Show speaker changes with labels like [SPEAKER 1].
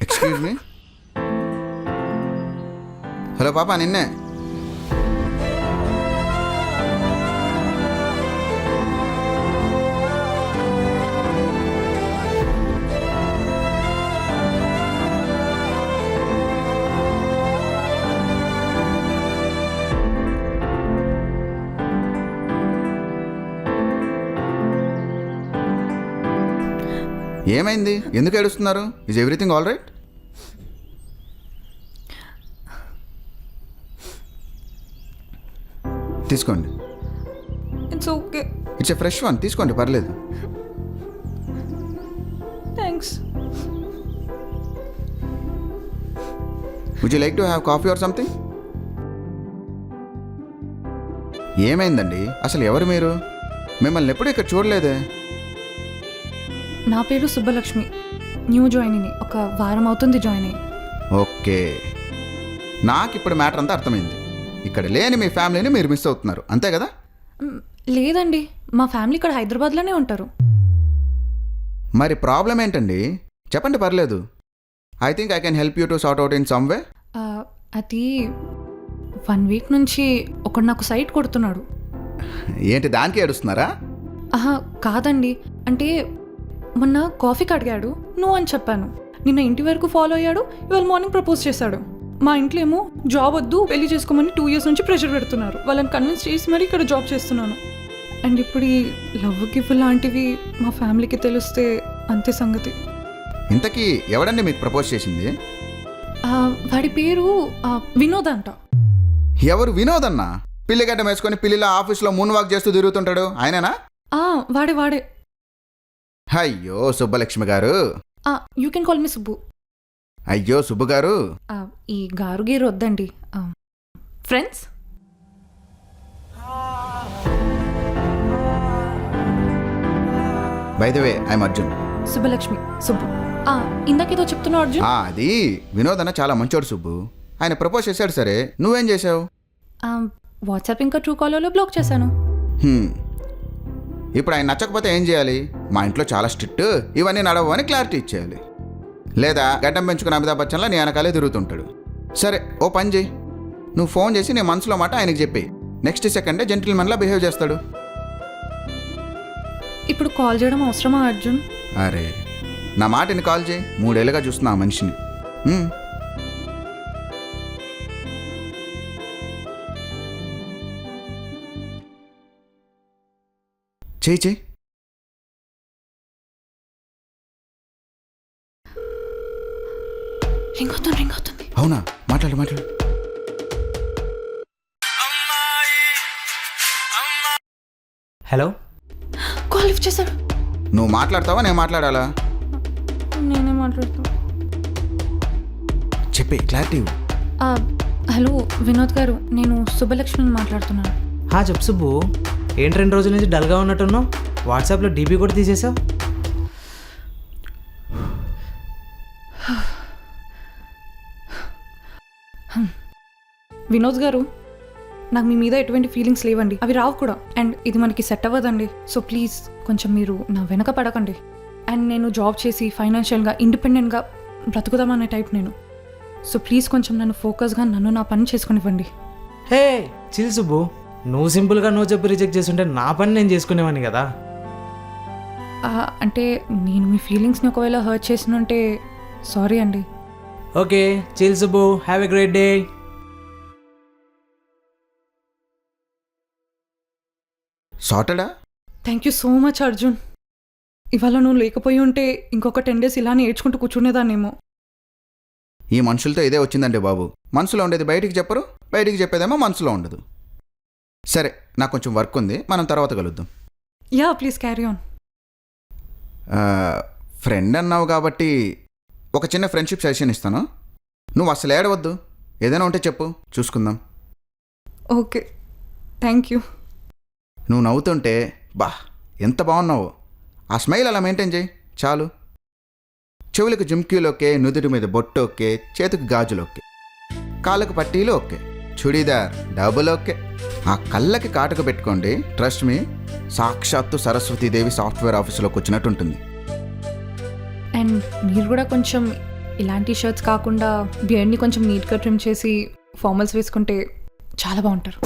[SPEAKER 1] Excuse me. Hello పాప, నిన్నే. ఏమైంది? ఎందుకు ఏడుస్తున్నారు? Is everything all right? తీసుకోండి.
[SPEAKER 2] It's okay.
[SPEAKER 1] It's a fresh one, తీసుకోండి, పర్లేదు.
[SPEAKER 2] Thanks.
[SPEAKER 1] Would you like to have coffee or something? ఏమైందండి? అసలు ఎవరు మీరు? మిమ్మల్ని ఎప్పుడు ఇక్కడ చూడలేదే.
[SPEAKER 2] నా పేరు సుబ్బలక్ష్మి. న్యూ జాయిన్ ఒక వారం అవుతుంది జాయిన్ అయ్యి.
[SPEAKER 1] ఓకే, నాకు ఇప్పుడు మ్యాటర్ అంతా అర్థమైంది. ఇక్కడ లేని మీ ఫ్యామిలీని మీరు మిస్ అవుతున్నారు, అంతే కదా?
[SPEAKER 2] లేదండి, మా ఫ్యామిలీ ఇక్కడ హైదరాబాద్లోనే ఉంటారు.
[SPEAKER 1] మరి ప్రాబ్లం ఏంటండి? చెప్పండి, పర్లేదు. I think I can help you to sort out in some way.
[SPEAKER 2] అది 1 వీక్ నుంచి ఒకడు నాకు సైట్ కొడుతున్నాడు.
[SPEAKER 1] ఏంటి, దానికి ఏడుస్తున్నారా?
[SPEAKER 2] కాదండి, అంటే మొన్న కాఫీకి అడిగాడు, నువ్వు అని చెప్పాను. నిన్న ఇంటి వరకు ఫాలో అయ్యాడు, ఇవాళ మార్నింగ్ ప్రపోజ్ చేశాడు. మా ఇంట్లో ఏమో జాబ్ వద్దు, పెళ్లి చేసుకోమని 2 years నుంచి ప్రెషర్ పెడుతున్నారు. వాళ్ళని కన్విన్స్ చేసి మరీ ఇక్కడ జాబ్ చేస్తున్నాను. అండ్ ఇప్పుడు ఈ లవ్ గిఫ్ లాంటివి మా ఫ్యామిలీకి తెలిస్తే అంతే సంగతి.
[SPEAKER 1] ఇంతకీ ఎవడండి మీకు ప్రపోజ్ చేసింది?
[SPEAKER 2] వాడి పేరు వినోద్ అంట.
[SPEAKER 1] ఎవరు వినోద్ అన్న? పిల్లిగడ్డ వేసుకొని పిల్లిలా ఆఫీస్లో మూన్ వాక్ చేస్తూ తిరుగుతుంటాడు, ఆయననా?
[SPEAKER 2] వాడే.
[SPEAKER 1] అయ్యో Subbalakshmi garu.
[SPEAKER 2] You can call me Subbu.
[SPEAKER 1] అయ్యో సుబ్బు గారు.
[SPEAKER 2] ఈ గారు గీరు వద్దండి. Friends.
[SPEAKER 1] By the way, I'm Arjun.
[SPEAKER 2] Subbalakshmi. Subbu. ఇందాకేదో చెప్తున్నావు అర్జున్.
[SPEAKER 1] అది వినోద్ అన్న చాలా మంచోడు సుబ్బు. ఆయన ప్రపోజ్ చేశాడు, సరే నువ్వేం చేసావు?
[SPEAKER 2] వాట్సాప్ ఇంకా ట్రూ కాలర్లో బ్లాక్ చేశాను.
[SPEAKER 1] ఇప్పుడు ఆయన నచ్చకపోతే ఏం చేయాలి? మా ఇంట్లో చాలా స్ట్రిక్ట్, ఇవన్నీ నడవు అని క్లారిటీ ఇచ్చేయాలి. లేదా గడ్డం పెంచుకున్న అమితాబ్ బచ్చన్లా నీ వెనకాలే తిరుగుతుంటాడు. సరే ఓ పని చేయి, నువ్వు ఫోన్ చేసి నీ మనసులో మాట ఆయనకి చెప్పి నెక్స్ట్ సెకండే జెంటిల్మెన్లా బిహేవ్ చేస్తాడు.
[SPEAKER 2] ఇప్పుడు కాల్ చేయడం అవసరమా అర్జున్?
[SPEAKER 1] అరే నా మాటని కాల్ చేయి, 3 ఏళ్ళుగా చూస్తున్నా ఆ మనిషిని. చేయి.
[SPEAKER 2] రింగ్ అవుతుంది.
[SPEAKER 1] అవునా? మాట్లాడు.
[SPEAKER 3] హలో.
[SPEAKER 2] కాల్ లిఫ్ట్ చేశాడు.
[SPEAKER 1] నువ్వు మాట్లాడతావా, నేను మాట్లాడాలా?
[SPEAKER 2] నేనే మాట్లాడుతాను.
[SPEAKER 1] చెప్పే, క్లారిటీ.
[SPEAKER 2] హలో వినోద్ గారు, నేను సుబ్బలక్ష్మిని మాట్లాడుతున్నాను.
[SPEAKER 3] చెప్పు సుబ్బు, ఏంటి 2 రోజుల నుంచి డల్గా ఉన్నట్టున్నావు? వాట్సాప్లో డీపీ కూడా తీసేసావు.
[SPEAKER 2] వినోద్ గారు, నాకు మీ మీద ఎటువంటి ఫీలింగ్స్ లేవండి, అవి రావు కూడా. అండ్ ఇది మనకి సెట్ అవ్వదండి. సో ప్లీజ్ కొంచెం మీరు నా వెనక పడకండి. అండ్ నేను జాబ్ చేసి ఫైనాన్షియల్గా ఇండిపెండెంట్గా బ్రతుకుదామనే టైప్ నేను. సో ప్లీజ్ కొంచెం నన్ను ఫోకస్గా నన్ను నా పని చేసుకునివ్వండి.
[SPEAKER 3] హే చిల్ సుబ్బు, నువ్వు సింపుల్గా నో చెప్పి రిజెక్ట్ చేస్తుంటే నా పని నేను చేసుకునేవాడిని కదా.
[SPEAKER 2] అంటే నేను మీ ఫీలింగ్స్ని ఒకవేళ హర్ట్ చేసినంటే సారీ అండి.
[SPEAKER 3] Okay chill Subbu, have a great day.
[SPEAKER 1] సార్టెడా?
[SPEAKER 2] Thank you so much Arjun. ఇవాళ నువ్వు లేకపోయి ఉంటే ఇంకొక 10 days ఇలానే ఏడ్చుకుంటూ కూర్చునేదాన్నేమో.
[SPEAKER 1] ఈ మనుషులతో ఇదే వచ్చిందండి బాబు. మనసులో ఉండేది బయటికి చెప్పరు, బయటికి చెప్పేదేమో మనసులో ఉండదు. సరే నాకు కొంచెం వర్క్ ఉంది, మనం తర్వాత కలుద్దాం.
[SPEAKER 2] Yeah please carry on.
[SPEAKER 1] Friend అన్నావు కాబట్టి ఒక చిన్న ఫ్రెండ్షిప్ సజెషన్ ఇస్తాను. నువ్వు అసలు ఏడవద్దు, ఏదైనా ఉంటే చెప్పు, చూసుకుందాం.
[SPEAKER 2] Okay thank you.
[SPEAKER 1] నువ్వు నవ్వుతుంటే బా ఎంత బాగున్నావు. ఆ స్మైల్ అలా మెయింటైన్ చేయి చాలు. చెవులకు జుమ్కీలు ఓకే, నుదుటి మీద బొట్టు ఓకే, చేతికి గాజులు ఓకే, కాళ్ళకు పట్టీలు ఓకే, చుడీదార్ డబుల్ ఓకే. ఆ కళ్ళకి కాటుక పెట్టుకోండి, ట్రస్ట్ మీ, సాక్షాత్తు సరస్వతీదేవి సాఫ్ట్వేర్ ఆఫీసులోకి వచ్చినట్టు ఉంటుంది.
[SPEAKER 2] అండ్ మీరు కూడా కొంచెం ఇలాంటి షర్ట్స్ కాకుండా బియర్డ్ని కొంచెం నీట్గా ట్రిమ్ చేసి ఫార్మల్స్ వేసుకుంటే చాలా బాగుంటారు.